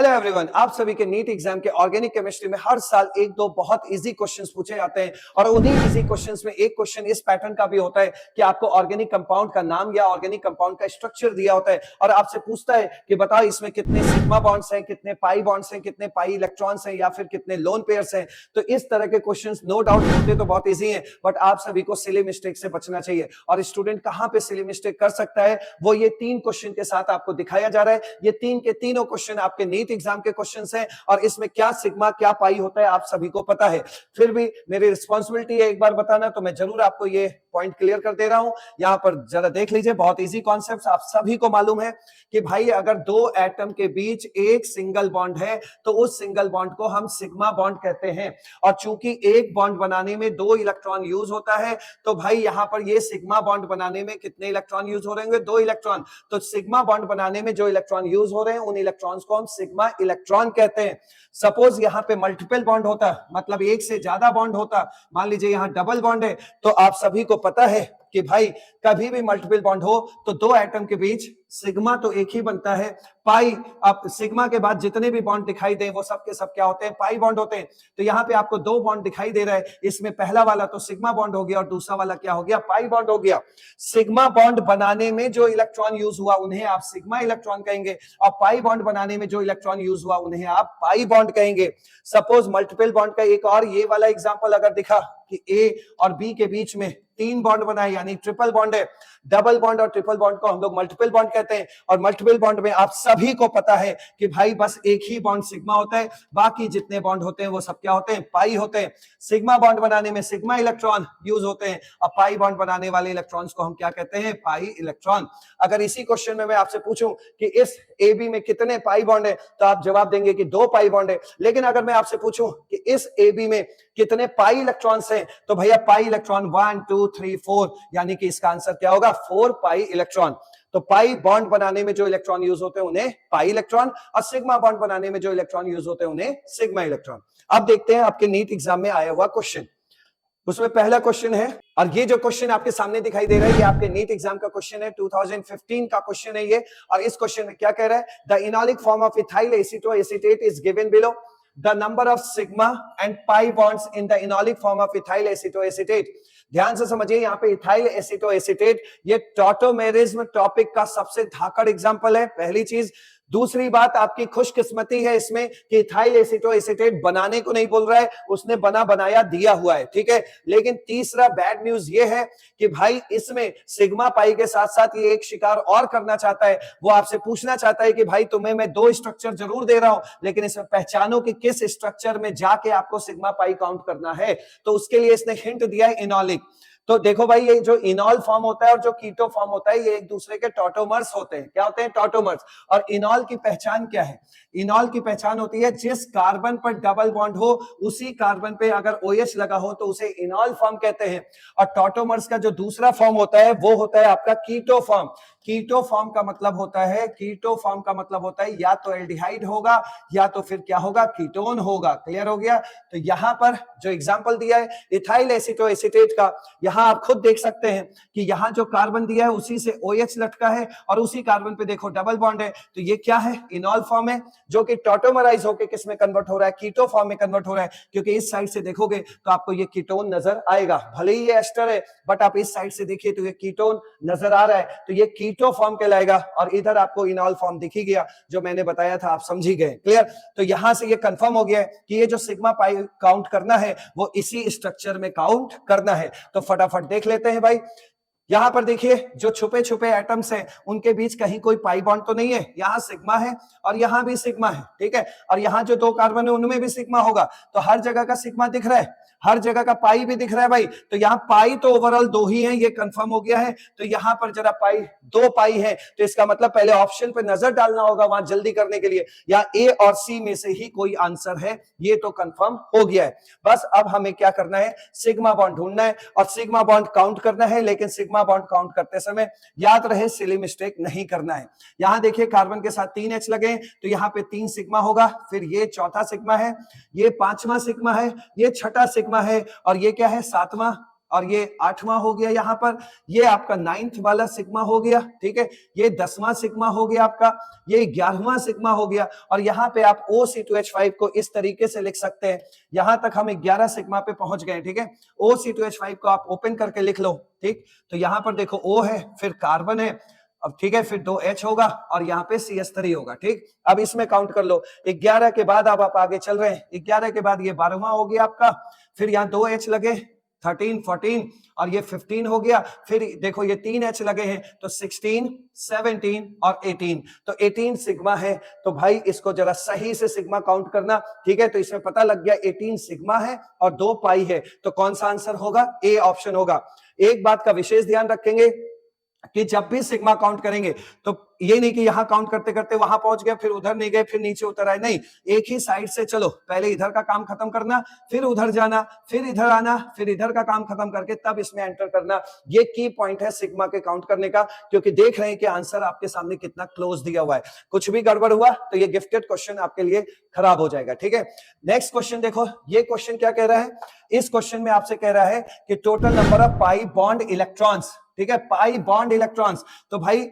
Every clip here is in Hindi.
हेलो एवरीवन, आप सभी के नीट एग्जाम के ऑर्गेनिक केमिस्ट्री में हर साल एक दो बहुत इजी क्वेश्चंस पूछे जाते हैं और उन्हीं इजी क्वेश्चंस में एक क्वेश्चन इस पैटर्न का भी होता है कि आपको ऑर्गेनिक कंपाउंड का नाम या ऑर्गेनिक कंपाउंड का स्ट्रक्चर दिया होता है और आपसे पूछता है कि बताओ इसमें कितने सिग्मा बॉन्ड्स हैं, कितने पाई बॉन्ड्स हैं, कितने पाई इलेक्ट्रॉन्स हैं या फिर कितने लोन पेयर्स हैं। तो इस तरह के क्वेश्चंस नो डाउट होते तो बहुत इजी हैं, बट आप सभी को सिली मिस्टेक से बचना चाहिए। और स्टूडेंट कहां पे सिली मिस्टेक कर सकता है वो ये 3 क्वेश्चन के साथ आपको दिखाया जा रहा है। ये 3 के तीनों क्वेश्चन आपके नीट एग्जाम के क्वेश्चन है और इसमें क्या सिग्मा क्या पाई होता है आप सभी को पता है। फिर भी मेरी रिस्पांसिबिलिटी है एक बार बताना, तो मैं जरूर आपको ये पॉइंट क्लियर कर दे रहा हूं। यहां पर जरा देख लीजिए, बहुत इजी कॉन्सेप्ट्स आप सभी को मालूम है कि भाई अगर दो एटम के बीच एक सिंगल बॉन्ड है तो उस सिंगल बॉन्ड को हम सिग्मा बॉन्ड कहते हैं। और चूंकि एक बॉन्ड बनाने में 2 इलेक्ट्रॉन यूज होता है तो भाई यहां पर ये सिग्मा बॉन्ड बनाने में कितने इलेक्ट्रॉन यूज हो रहे होंगे? 2 इलेक्ट्रॉन। तो सिग्मा बॉन्ड बनाने में जो इलेक्ट्रॉन यूज हो रहे हैं उन इलेक्ट्रॉन्स को हम सिग्मा इलेक्ट्रॉन कहते हैं। सपोज यहां पे मल्टीपल बॉन्ड होता, मतलब एक से ज्यादा बॉन्ड होता, मान लीजिए यहां डबल बॉन्ड है, तो आप सभी को पता है कि भाई कभी भी मल्टीपल बॉन्ड हो तो दो एटम के बीच सिग्मा तो एक ही बनता है, पाई। अब सिग्मा के बाद जितने भी बॉन्ड दिखाई दे वो सब के सब क्या होते हैं? पाई बॉन्ड होते हैं। तो यहाँ पे आपको 2 बॉन्ड दिखाई दे रहा है, इसमें पहला वाला तो सिग्मा बॉन्ड हो गया और दूसरा वाला क्या हो गया? पाई बॉन्ड हो गया। सिग्मा बॉन्ड बनाने में जो इलेक्ट्रॉन यूज हुआ उन्हें आप सिग्मा इलेक्ट्रॉन कहेंगे और पाई बॉन्ड बनाने में जो इलेक्ट्रॉन यूज हुआ उन्हें आप पाई बॉन्ड कहेंगे। सपोज मल्टीपल बॉन्ड का एक और ये वाला एग्जांपल अगर दिखा कि ए और बी के बीच में 3 बॉन्ड बनाए यानी ट्रिपल बॉन्ड है। डबल बॉन्ड और ट्रिपल बॉन्ड को हम लोग मल्टीपल बॉन्ड कहते हैं और मल्टीपल बॉन्ड में आप सभी को पता है कि भाई बस एक ही बॉन्ड सिग्मा होता है, बाकी जितने बॉन्ड होते हैं वो सब क्या होते हैं? पाई होते हैं। सिग्मा बॉन्ड बनाने में सिग्मा इलेक्ट्रॉन यूज होते हैं और पाई बॉन्ड बनाने वाले इलेक्ट्रॉन्स को हम क्या कहते हैं? Pi electron. अगर इसी क्वेश्चन में मैं आपसे पूछूं कि इस ए बी में कितने पाई बॉन्ड है तो आप जवाब देंगे कि 2 पाई बॉन्ड है। लेकिन अगर मैं आपसे पूछूं कि इस ए बी में कितने पाई इलेक्ट्रॉन्स हैं तो भैया पाई इलेक्ट्रॉन 1 2 3 4, यानी कि इसका आंसर क्या होगा? 4 पाई इलेक्ट्रॉन। तो पाई बॉन्ड बनाने में जो इलेक्ट्रॉन यूज होते हैं उन्हें पाई इलेक्ट्रॉन और सिग्मा बॉन्ड बनाने में जो इलेक्ट्रॉन यूज होते हैं उन्हें सिग्मा इलेक्ट्रॉन। अब देखते हैं आपके नीट एग्जाम में आया हुआ क्वेश्चन। उसमें पहला क्वेश्चन है और ये जो क्वेश्चन आपके सामने दिखाई दे रहा है ये आपके नीट एग्जाम का क्वेश्चन है, 2015 का क्वेश्चन है ये। और इस क्वेश्चन में क्या कह रहा है? The enolic form of ethyl acetoacetate is given below. The number of sigma and pi bonds in the enolic form of ethyl acetoacetate। ध्यान से समझिए, यहाँ पे इथाइल एसीटोएसीटेट ये टॉटोमेरिज्म टॉपिक का सबसे धाकड़ एग्जांपल है, पहली चीज। दूसरी बात, आपकी खुशकिस्मती है इसमें कि इथाइल एसीटोएसीटेट बनाने को नहीं बोल रहा है, उसने बना बनाया दिया हुआ है, ठीक है। लेकिन तीसरा बैड न्यूज ये है कि भाई इसमें सिग्मा पाई के साथ साथ ये एक शिकार और करना चाहता है। वो आपसे पूछना चाहता है कि भाई तुम्हें मैं 2 स्ट्रक्चर जरूर दे रहा हूं लेकिन इसमें पहचानो कि किस स्ट्रक्चर में जाके आपको सिग्मा पाई काउंट करना है। तो उसके लिए इसने हिंट दिया है इनॉलिक। तो देखो भाई, ये जो इनॉल फॉर्म होता है और जो कीटो फॉर्म होता है ये एक दूसरे के टॉटोमर्स होते हैं। क्या होते हैं? टॉटोमर्स। और इनॉल की पहचान क्या है? इनॉल की पहचान होती है जिस कार्बन पर डबल बॉन्ड हो उसी कार्बन पे अगर OH लगा हो तो उसे इनॉल फॉर्म कहते हैं। और टॉटोमर्स का जो दूसरा फॉर्म होता है वो होता है आपका कीटो फॉर्म। कीटो फॉर्म का मतलब होता है, कीटो फॉर्म का मतलब होता है या तो एल्डिहाइड होगा या तो फिर क्या होगा? कीटोन होगा। क्लियर हो गया? तो यहां पर जो एग्जांपल दिया है इथाइल एसीटोएसीटेट का, यहां आप खुद देख सकते हैं कि यहां जो कार्बन दिया है उसी से OH लटका है और उसी कार्बन पे देखो डबल बॉन्ड है। तो ये क्या है? इनॉल फॉर्म है जो कि टॉटोमराइज होकर किस में कन्वर्ट हो रहा है? कीटो फॉर्म में कन्वर्ट हो रहा है। क्योंकि इस साइड से देखोगे तो आपको ये कीटोन नजर आएगा, भले ही ये एस्टर है बट आप इस साइड से देखिए तो ये कीटोन नजर आ रहा है, तो ये कीटो फॉर्म कहलाएगा। और इधर आपको इनॉल फॉर्म दिख ही गया, जो मैंने बताया था आप समझ ही गए। क्लियर? तो यहां से ये कंफर्म हो गया है कि ये जो सिग्मा पाई काउंट करना है वो इसी स्ट्रक्चर में काउंट करना है। तो फटाफट देख लेते हैं भाई। यहां पर देखिए जो छुपे छुपे एटम्स हैं उनके बीच कहीं कोई पाई बॉन्ड तो नहीं है। यहां सिग्मा है और यहां भी सिग्मा है, ठीक है। और यहां जो 2 कार्बन है उनमें भी सिग्मा होगा, तो हर जगह का सिग्मा दिख रहा है, हर जगह का पाई भी दिख रहा है भाई। तो यहाँ पाई तो ओवरऑल 2 ही है, ये कंफर्म हो गया है। तो यहाँ पर जरा पाई 2 पाई है, तो इसका मतलब पहले ऑप्शन पे नजर डालना होगा वहां जल्दी करने के लिए, या ए और सी में से ही कोई आंसर है, ये तो कंफर्म हो गया है। बस अब हमें क्या करना है? सिग्मा बॉन्ड ढूंढना है और सिग्मा बॉन्ड काउंट करना है। लेकिन सिग्मा बॉन्ड काउंट करते समय याद रहे सिली मिस्टेक नहीं करना है। यहां देखिए कार्बन के साथ 3 H लगे तो यहाँ पे 3 सिग्मा होगा, फिर ये चौथा सिग्मा है, ये 5वां सिग्मा है, ये छठा सिग्मा है और ये क्या है? 7वां और ये 8वां हो गया यहाँ पर, ये आपका 9th वाला सिग्मा हो गया, ठीक है, ये 10वां सिग्मा हो गया आपका, ये 11वां सिग्मा हो गया, और यहाँ पे आप OC2H5 को इस तरीके से लिख सकते हैं। यहां तक हम 11 सिग्मा पे पहुंच गए, ठीक है। OC2H5 को आप ओपन करके लिख लो, ठीक। तो यहां पर देखो O है, फिर कार्बन है, अब ठीक है, फिर 2 H होगा और यहाँ पे CH3 होगा, ठीक। अब इसमें काउंट कर लो, 11 के बाद अब आप आगे चल रहे हैं, 11 के बाद ये 12वां हो गया आपका, फिर यहाँ 2 H लगे, 13, 14 और ये 15 हो गया, फिर देखो ये 3 H लगे हैं, तो 16, 17 और 18, तो 18 सिग्मा है। तो भाई इसको जरा सही से सिग्मा काउंट करना, ठीक है। तो इसमें पता लग गया 18 सिग्मा है और 2 पाई है, तो कौन सा आंसर होगा? ए ऑप्शन होगा। एक बात का विशेष ध्यान रखेंगे कि जब भी सिग्मा काउंट करेंगे तो ये नहीं कि यहां काउंट करते करते वहां पहुंच गए, फिर उधर नहीं गए, फिर नीचे उतर आए, नहीं, एक ही साइड से चलो, पहले इधर का काम खत्म करना, फिर उधर जाना, फिर इधर आना, फिर इधर का काम खत्म करके तब इसमें एंटर करना। ये की पॉइंट है सिग्मा के काउंट करने का, क्योंकि देख रहे हैं कि आंसर आपके सामने कितना क्लोज दिया हुआ है। कुछ भी गड़बड़ हुआ तो ये गिफ्टेड क्वेश्चन आपके लिए खराब हो जाएगा, ठीक है। नेक्स्ट क्वेश्चन देखो, ये क्वेश्चन क्या कह रहा है? इस क्वेश्चन में आपसे कह रहा है कि total number of pi bond electrons, ठीक है, पाई बॉन्ड इलेक्ट्रॉन्स। तो भाई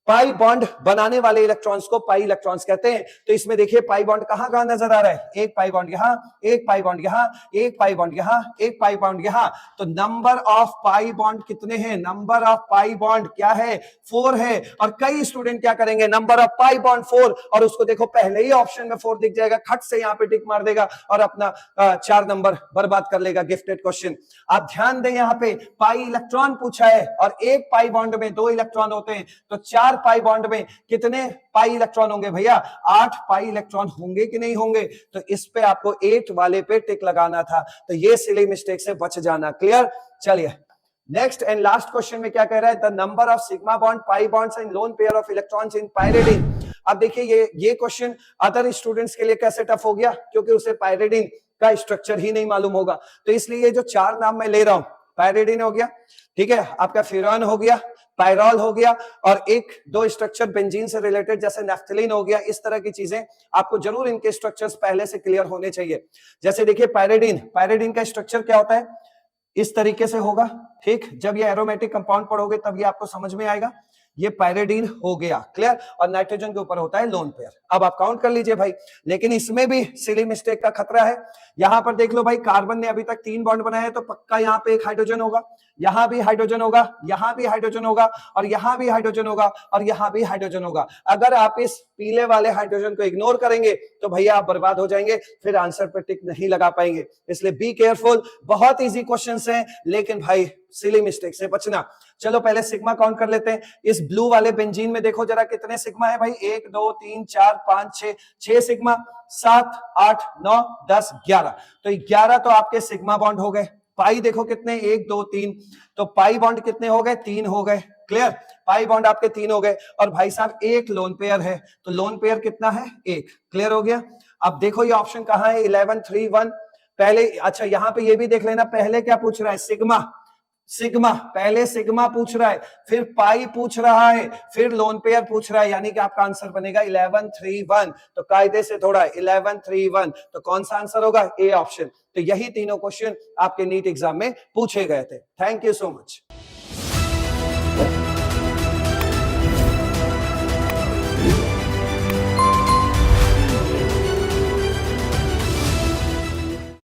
पाई बॉन्ड बनाने वाले इलेक्ट्रॉन्स को पाई इलेक्ट्रॉन्स कहते हैं। तो इसमें देखिए पाई बॉन्ड कहां कहां नजर आ रहा है, एक पाई बॉन्ड यहां, एक पाई बॉन्ड यहां, एक पाई बॉन्ड यहां, एक पाई बॉन्ड यहां। तो नंबर ऑफ पाई बॉन्ड कितने हैं? नंबर ऑफ पाई बॉन्ड क्या है? 4 है। और कई स्टूडेंट क्या करेंगे, नंबर ऑफ पाई बॉन्ड 4, और उसको देखो पहले ही ऑप्शन में 4 दिख जाएगा, खट से यहां पे टिक मार देगा और अपना 4 नंबर बर्बाद कर लेगा। गिफ्टेड क्वेश्चन, आप ध्यान दें, यहां पे पाई इलेक्ट्रॉन पूछा है और एक पाई बॉन्ड में 2 इलेक्ट्रॉन होते हैं, तो 4 पाई बॉन्ड में कितने पाई इलेक्ट्रॉन होंगे भैया? 8 पाई इलेक्ट्रॉन होंगे कि नहीं होंगे? तो इस पे आपको 8 वाले पे टिक लगाना था, तो ये सिली मिस्टेक से बच जाना। क्लियर? चलिए नेक्स्ट एंड लास्ट क्वेश्चन में क्या कह रहा है? The number of sigma bond pi bonds in lone pair of electrons in pyridine. अब देखिए ये क्वेश्चन अदर स्टूडेंट्स के लिए कैसे टफ हो गया, क्योंकि उसे पाइरिडिन का स्ट्रक्चर ही नहीं मालूम होगा। तो इसलिए जो 4 नाम मैं ले रहा हूं, पाइरिडिन हो गया, ठीक है, आपका फ्यूरान हो गया, पायरॉल हो गया, और 1-2 स्ट्रक्चर बेंजीन से रिलेटेड जैसे नैफ्थलीन हो गया। इस तरह की चीजें आपको जरूर इनके स्ट्रक्चर्स पहले से क्लियर होने चाहिए। जैसे देखिए पायरिडिन का स्ट्रक्चर क्या होता है? इस तरीके से होगा, ठीक। जब ये एरोमेटिक कंपाउंड पढ़ोगे तब ये आपको समझ में आएगा। ये पायरिडिन हो गया, क्लियर। और नाइट्रोजन के ऊपर होता है लोन पेयर। अब आप काउंट कर लीजिए भाई, लेकिन इसमें भी सिली मिस्टेक का खतरा है। यहां पर देख लो भाई, कार्बन ने अभी तक 3 बॉन्ड बनाए हैं, तो पक्का यहां पे एक हाइड्रोजन होगा, यहां भी हाइड्रोजन होगा, यहां भी हाइड्रोजन होगा, और यहां भी हाइड्रोजन होगा, और यहां भी हाइड्रोजन होगा। अगर आप इस पीले वाले हाइड्रोजन को इग्नोर करेंगे तो भैया आप बर्बाद हो जाएंगे, फिर आंसर पे टिक नहीं लगा पाएंगे। इसलिए बी केयरफुल। बहुत इजी क्वेश्चंस हैं, लेकिन भाई सिली मिस्टेक से बचना। चलो पहले सिग्मा काउंट कर लेते हैं। इस ब्लू वाले बेंजीन में देखो जरा कितने सिग्मा है भाई? 1 2 3 4 5 6 सिग्मा, 7 8 9 10 11। तो 11 तो आपके सिग्मा बॉन्ड हो गए। पाई देखो कितने, 1 2 3, तो पाई बॉन्ड कितने हो गए? 3 हो गए। क्लियर? पाई बॉन्ड आपके 3 हो गए। और भाई साहब एक लोन पेयर है, तो लोन पेयर कितना है? 1। क्लियर हो गया? अब देखो ये ऑप्शन कहां है? 11 3 1। पहले अच्छा यहां पे ये भी देख लेना, पहले क्या पूछ रहा है? सिग्मा। सिग्मा, पहले सिग्मा पूछ रहा है, फिर पाई पूछ रहा है, फिर लोन पेयर पूछ रहा है, यानी कि आपका आंसर बनेगा 11 3 1। तो कायदे से थोड़ा 11 3 1, तो कौन सा आंसर होगा? A option. तो यही तीनों क्वेश्चन आपके नीट एग्जाम में पूछे गए थे। Thank you so much.